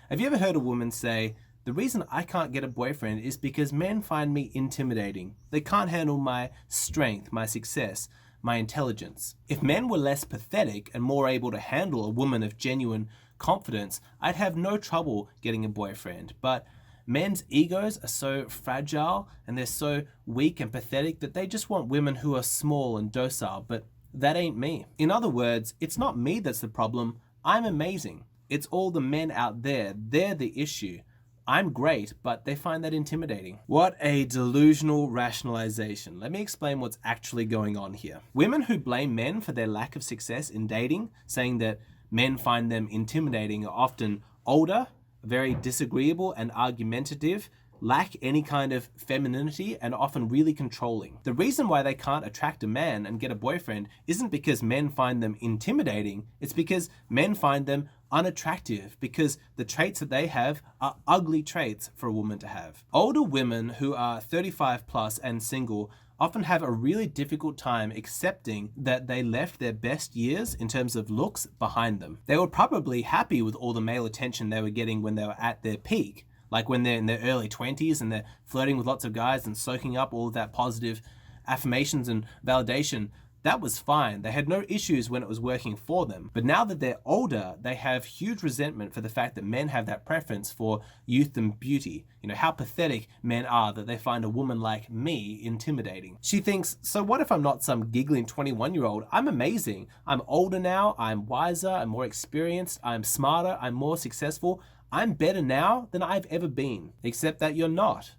Have you ever heard a woman say, "The reason I can't get a boyfriend is because men find me intimidating. They can't handle my strength, my success, my intelligence." If men were less pathetic and more able to handle a woman of genuine confidence, I'd have no trouble getting a boyfriend. But men's egos are so fragile and they're so weak and pathetic that they just want women who are small and docile, but that ain't me. In other words, it's not me that's the problem. I'm amazing. It's all the men out there. They're the issue. I'm great, but they find that intimidating. What a delusional rationalization. Let me explain what's actually going on here. Women who blame men for their lack of success in dating, saying that men find them intimidating, are often older, very disagreeable and argumentative, lack any kind of femininity, and often really controlling. The reason why they can't attract a man and get a boyfriend isn't because men find them intimidating, it's because men find them unattractive, because the traits that they have are ugly traits for a woman to have. Older women who are 35 plus and single often have a really difficult time accepting that they left their best years in terms of looks behind them. They were probably happy with all the male attention they were getting when they were at their peak, like when they're in their early 20s and they're flirting with lots of guys and soaking up all of that positive affirmations and validation. That was fine. They had no issues when it was working for them. But now that they're older, they have huge resentment for the fact that men have that preference for youth and beauty. You know, how pathetic men are that they find a woman like me intimidating. She thinks, so what if I'm not some giggling 21-year-old? I'm amazing. I'm older now. I'm wiser. I'm more experienced. I'm smarter. I'm more successful. I'm better now than I've ever been. Except that you're not.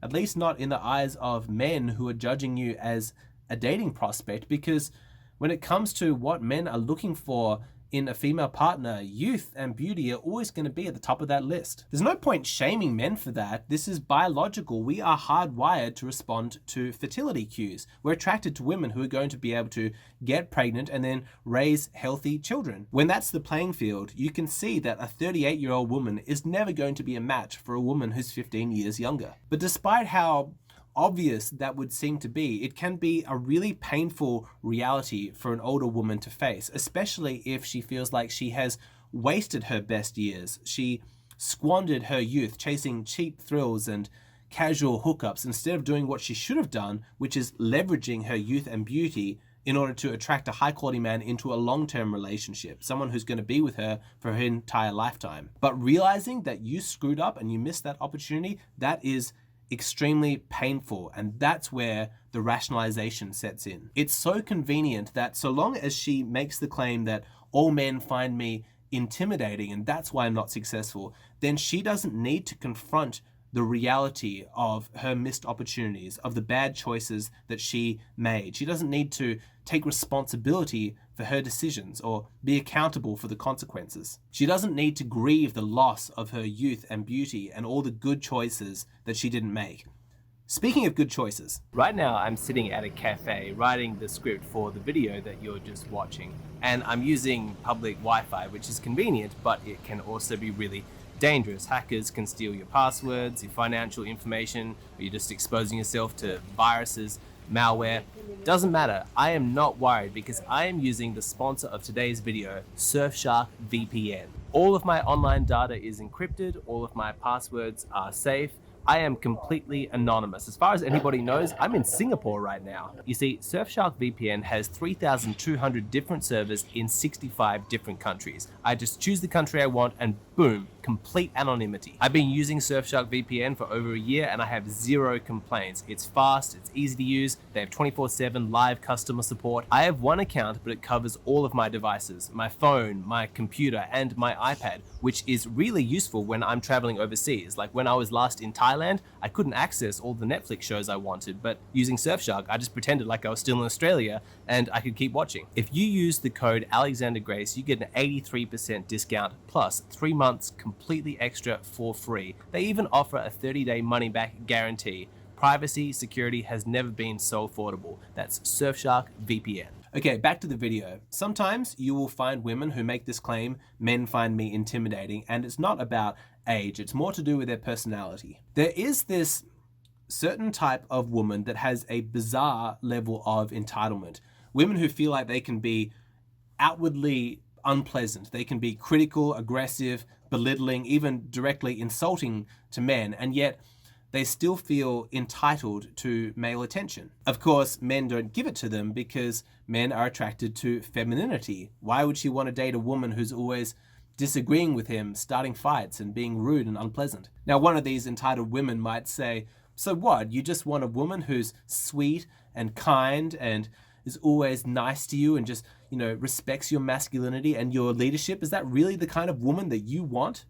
At least not in the eyes of men who are judging you as a dating prospect, because when it comes to what men are looking for in a female partner, youth and beauty are always going to be at the top of that list. There's no point shaming men for that. This is biological. We are hardwired to respond to fertility cues. We're attracted to women who are going to be able to get pregnant and then raise healthy children. When that's the playing field, you can see that a 38-year-old woman is never going to be a match for a woman who's 15 years younger. But despite how obvious that would seem to be, it can be a really painful reality for an older woman to face, especially if she feels like she has wasted her best years. She squandered her youth chasing cheap thrills and casual hookups instead of doing what she should have done, which is leveraging her youth and beauty in order to attract a high quality man into a long-term relationship, someone who's going to be with her for her entire lifetime. But realizing that you screwed up and you missed that opportunity, that is extremely painful, and that's where the rationalization sets in. It's so convenient that so long as she makes the claim that all men find me intimidating and that's why I'm not successful, then she doesn't need to confront the reality of her missed opportunities, of the bad choices that she made. She doesn't need to take responsibility for her decisions or be accountable for the consequences. She doesn't need to grieve the loss of her youth and beauty and all the good choices that she didn't make. Speaking of good choices, right now I'm sitting at a cafe writing the script for the video that you're just watching, and I'm using public Wi-Fi, which is convenient, but it can also be really dangerous. Hackers can steal your passwords, your financial information, or you're just exposing yourself to viruses, malware. Doesn't matter. I am not worried because I am using the sponsor of today's video, Surfshark VPN. All of my online data is encrypted, all of my passwords are safe. I am completely anonymous. As far as anybody knows, I'm in Singapore right now. You see, Surfshark VPN has 3,200 different servers in 65 different countries. I just choose the country I want and boom, complete anonymity. I've been using Surfshark VPN for over a year and I have zero complaints. It's fast, it's easy to use, they have 24/7 live customer support. I have one account, but it covers all of my devices, my phone, my computer, and my iPad, which is really useful when I'm traveling overseas. Like when I was last in Thailand, I couldn't access all the Netflix shows I wanted, but using Surfshark, I just pretended like I was still in Australia and I could keep watching. If you use the code Alexander Grace, you get an 83% discount plus 3 months completely extra for free. They even offer a 30-day money-back guarantee. Privacy, security has never been so affordable. That's Surfshark VPN. Okay, back to the video. Sometimes you will find women who make this claim, men find me intimidating, and it's not about age, it's more to do with their personality. There is this certain type of woman that has a bizarre level of entitlement. Women who feel like they can be outwardly unpleasant. They can be critical, aggressive, belittling, even directly insulting to men, and yet they still feel entitled to male attention. Of course, men don't give it to them because men are attracted to femininity. Why would she want to date a woman who's always disagreeing with him, starting fights, and being rude and unpleasant? Now, one of these entitled women might say, so what? You just want a woman who's sweet and kind and is always nice to you and just, respects your masculinity and your leadership? Is that really the kind of woman that you want?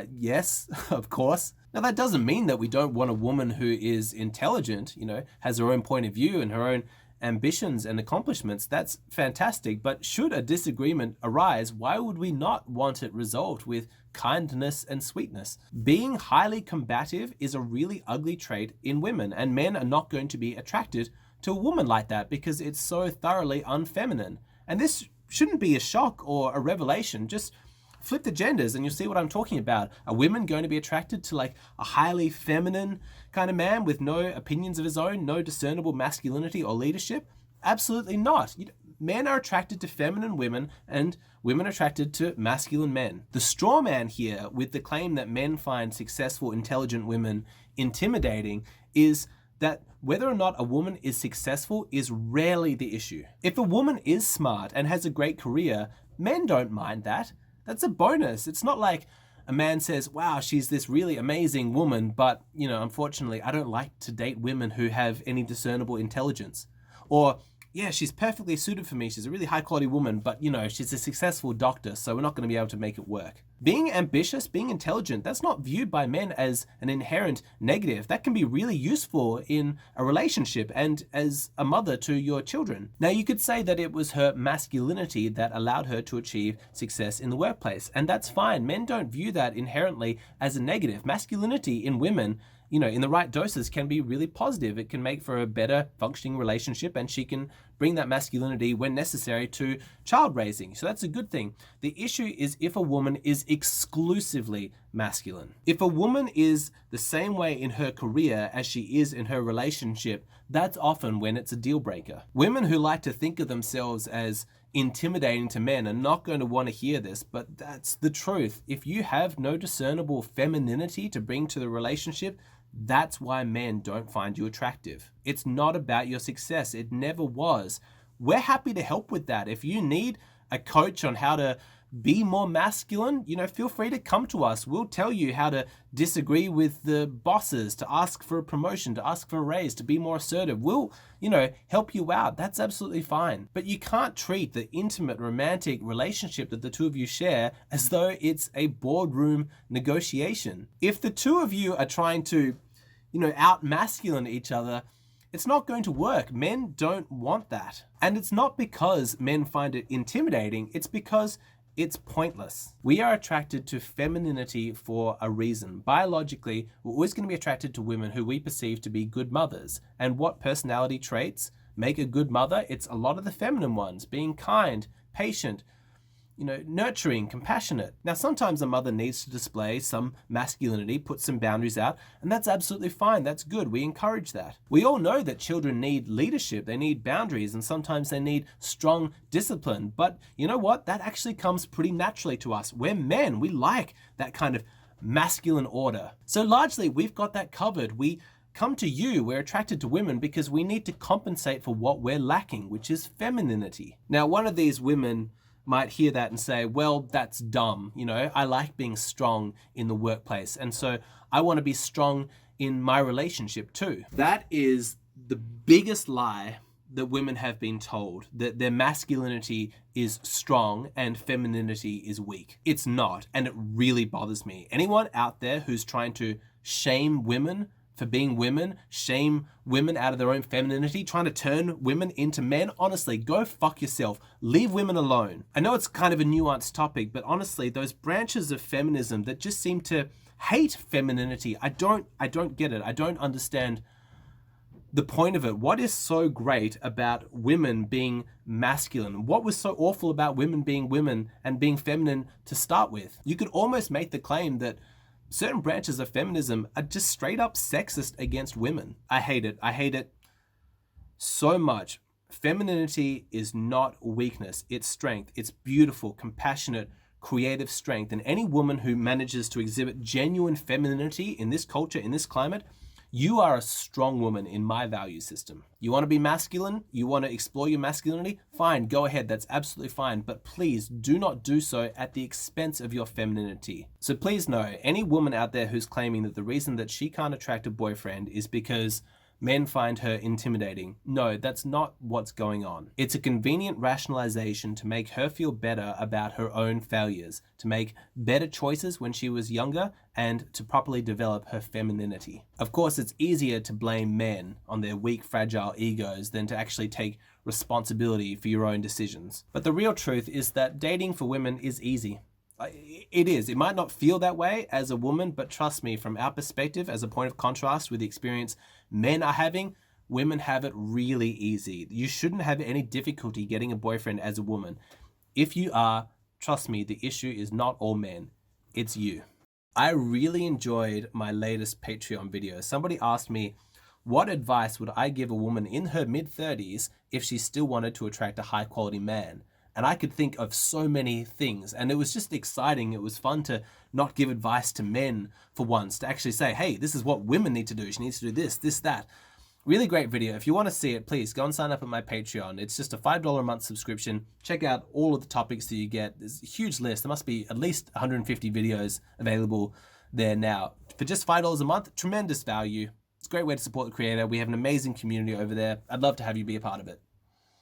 Yes, of course. Now, that doesn't mean that we don't want a woman who is intelligent, has her own point of view and her own ambitions and accomplishments. That's fantastic. But should a disagreement arise, why would we not want it resolved with kindness and sweetness? Being highly combative is a really ugly trait in women, and men are not going to be attracted to a woman like that because it's so thoroughly unfeminine. And this shouldn't be a shock or a revelation. Just flip the genders and you'll see what I'm talking about. Are women going to be attracted to like a highly feminine kind of man with no opinions of his own, no discernible masculinity or leadership? Absolutely not. Men are attracted to feminine women and women are attracted to masculine men. The straw man here with the claim that men find successful, intelligent women intimidating is that whether or not a woman is successful is rarely the issue. If a woman is smart and has a great career, men don't mind that. That's a bonus. It's not like a man says, wow, she's this really amazing woman, but, unfortunately, I don't like to date women who have any discernible intelligence. Or, yeah, she's perfectly suited for me. She's a really high quality woman, but, she's a successful doctor, so we're not going to be able to make it work. Being ambitious, being intelligent, that's not viewed by men as an inherent negative. That can be really useful in a relationship and as a mother to your children. Now, you could say that it was her masculinity that allowed her to achieve success in the workplace, and that's fine. Men don't view that inherently as a negative. Masculinity in women, in the right doses can be really positive. It can make for a better functioning relationship, and she can bring that masculinity when necessary to child raising. So that's a good thing. The issue is if a woman is exclusively masculine. If a woman is the same way in her career as she is in her relationship, that's often when it's a deal breaker. Women who like to think of themselves as intimidating to men are not going to want to hear this, but that's the truth. If you have no discernible femininity to bring to the relationship, that's why men don't find you attractive. It's not about your success. It never was. We're happy to help with that. If you need a coach on how to be more masculine, feel free to come to us. We'll tell you how to disagree with the bosses, to ask for a promotion, to ask for a raise, to be more assertive. We'll, help you out. That's absolutely fine. But you can't treat the intimate romantic relationship that the two of you share as though it's a boardroom negotiation. If the two of you are trying to, out masculine each other, it's not going to work. Men don't want that. And it's not because men find it intimidating, it's because it's pointless. We are attracted to femininity for a reason. Biologically, we're always going to be attracted to women who we perceive to be good mothers. And what personality traits make a good mother? It's a lot of the feminine ones, being kind, patient, nurturing, compassionate. Now, sometimes a mother needs to display some masculinity, put some boundaries out, and that's absolutely fine. That's good. We encourage that. We all know that children need leadership, they need boundaries, and sometimes they need strong discipline. But you know what? That actually comes pretty naturally to us. We're men. We like that kind of masculine order. So largely, we've got that covered. We come to you, we're attracted to women because we need to compensate for what we're lacking, which is femininity. Now, one of these women might hear that and say, well, that's dumb. I like being strong in the workplace. And so I want to be strong in my relationship too. That is the biggest lie that women have been told, that their masculinity is strong and femininity is weak. It's not. And it really bothers me. Anyone out there who's trying to shame women for being women, shame women out of their own femininity, trying to turn women into men, honestly, go fuck yourself. Leave women alone. I know it's kind of a nuanced topic, but honestly, those branches of feminism that just seem to hate femininity, I don't get it. I don't understand the point of it. What is so great about women being masculine? What was so awful about women being women and being feminine to start with? You could almost make the claim that certain branches of feminism are just straight up sexist against women. I hate it. I hate it so much. Femininity is not weakness, it's strength. It's beautiful, compassionate, creative strength. And any woman who manages to exhibit genuine femininity in this culture, in this climate, you are a strong woman in my value system. You want to be masculine? You want to explore your masculinity? Fine, go ahead. That's absolutely fine. But please do not do so at the expense of your femininity. So please know, any woman out there who's claiming that the reason that she can't attract a boyfriend is because men find her intimidating. No, that's not what's going on. It's a convenient rationalization to make her feel better about her own failures, to make better choices when she was younger, and to properly develop her femininity. Of course, it's easier to blame men on their weak, fragile egos than to actually take responsibility for your own decisions. But the real truth is that dating for women is easy. It is. It might not feel that way as a woman, but trust me, from our perspective, as a point of contrast with the experience men are having, women have it really easy. You shouldn't have any difficulty getting a boyfriend as a woman. If you are, trust me, the issue is not all men, it's you. I really enjoyed my latest Patreon video. Somebody asked me, what advice would I give a woman in her mid-30s if she still wanted to attract a high-quality man? And I could think of so many things, and it was just exciting. It was fun to not give advice to men for once, to actually say, hey, this is what women need to do. She needs to do this, this, that. Really great video. If you want to see it, please go and sign up at my Patreon. It's just a $5 a month subscription. Check out all of the topics that you get. There's a huge list. There must be at least 150 videos available there now. For just $5 a month, tremendous value. It's a great way to support the creator. We have an amazing community over there. I'd love to have you be a part of it.